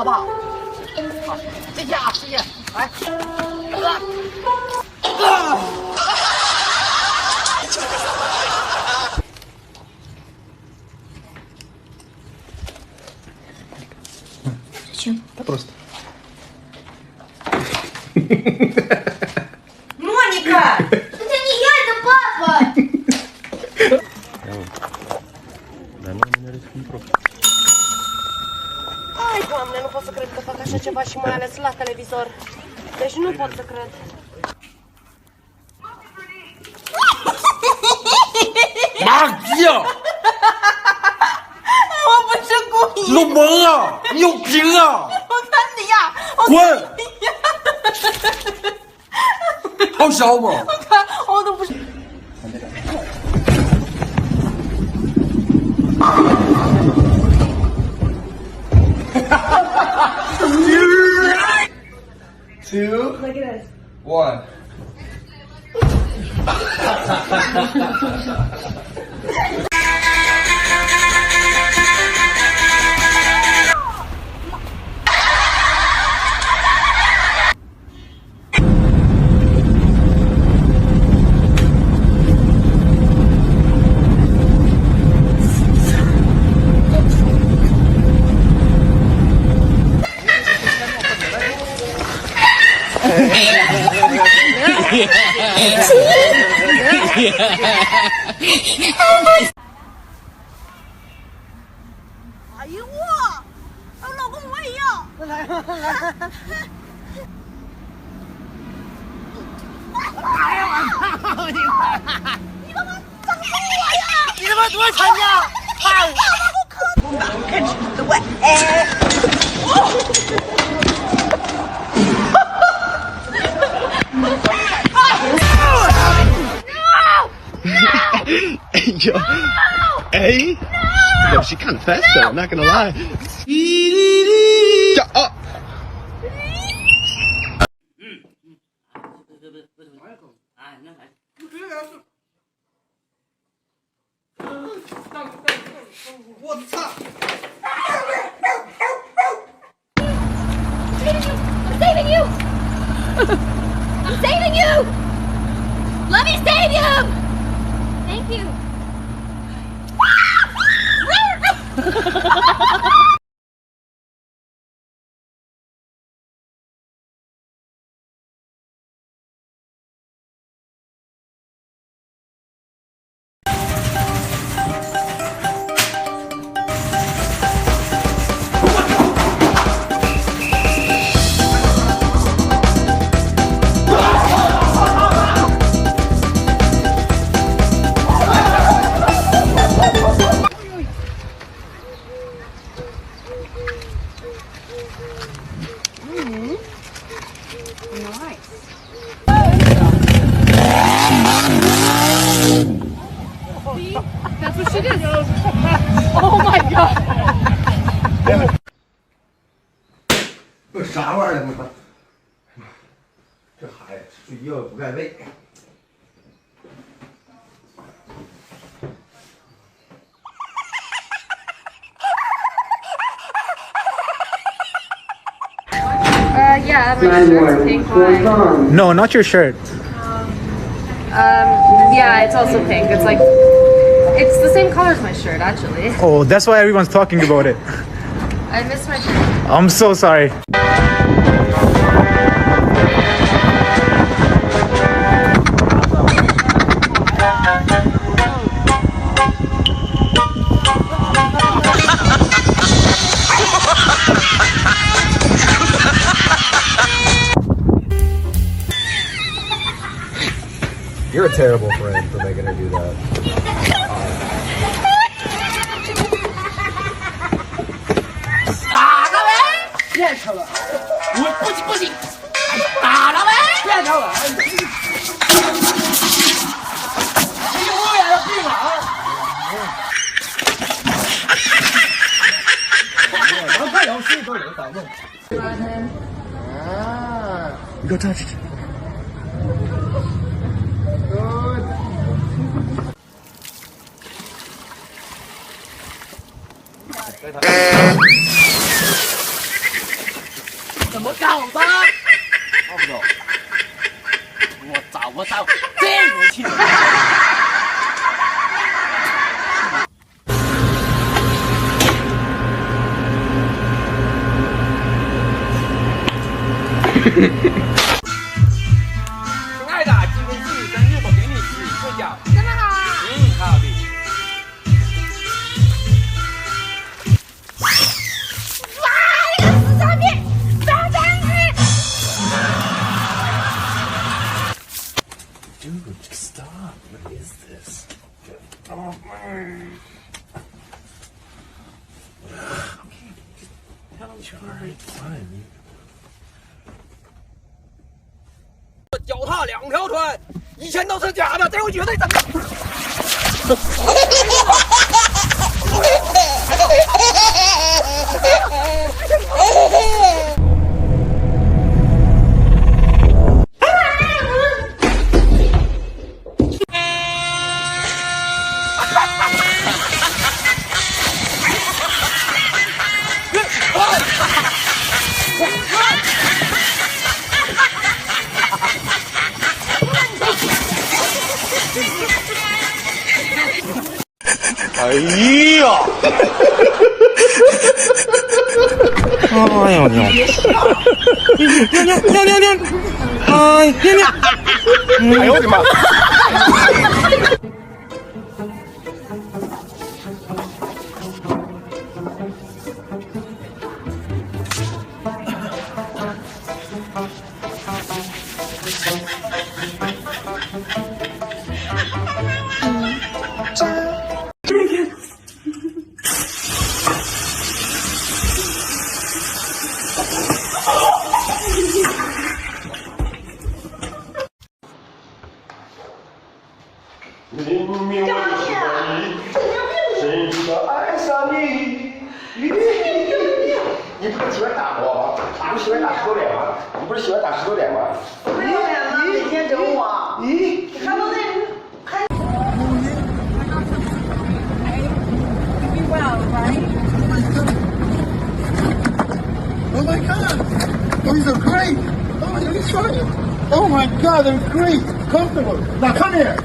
好不好？好，谢谢啊，谢谢。来，Зачем? Да просто. Моника! Это не я, это папа! Ai, Doamne, nu pot să cred că fac așa ceva și mai ales la televizor. Deci nu pot să cred. Magia! 我不是故意，你有蒙啊！你有病啊！我看你呀，我滚！看你呀，好笑吗？我看我都不是。Two. Look at this. 1. Yeah. 哎呦我，老公我也要。来来。哎呀我操！你他妈脏死我呀！你他妈多惨呀！哎，我看吃的喂。Yo. Hey? Yo, she kind of fast though, I'm not gonna lie. Yeah, oh. What's up? I'm saving you! I'm saving you! Let me save you! Thank you. That's what she did. Oh my god. 这啥玩意儿呢？这孩子睡觉不盖被。Yeah, my shirt's pink. Why? No, not your shirt. Yeah, it's also pink. It's like, it's the same color as my shirt, actually. Oh, that's why everyone's talking about it. I missed my shirt. I'm so sorry. You're a terrible friend for making her do that. Go touch it. 怎么搞的？搞不懂。我找，这年轻人。亲爱的，今天是你生日，我给你吃一个饺。这么好啊！好的。上面放上去。Dude, stop. What is this? Oh, man. Okay, just tell him fine. 脚踏两条船，以前都是假的，这回绝对真的。哎呀！哎呦尿！尿！哎尿！哎呦我的妈！明明我就是你，真的爱上你。你不是喜欢打我吗？你不是喜欢打石头脸吗？你不是喜欢打石头脸吗？没有脸了，每天整我。咦？还不那还。Oh my god! Oh, these are great! Oh, let me try it! Oh my god, they're great! Comfortable! Now come here!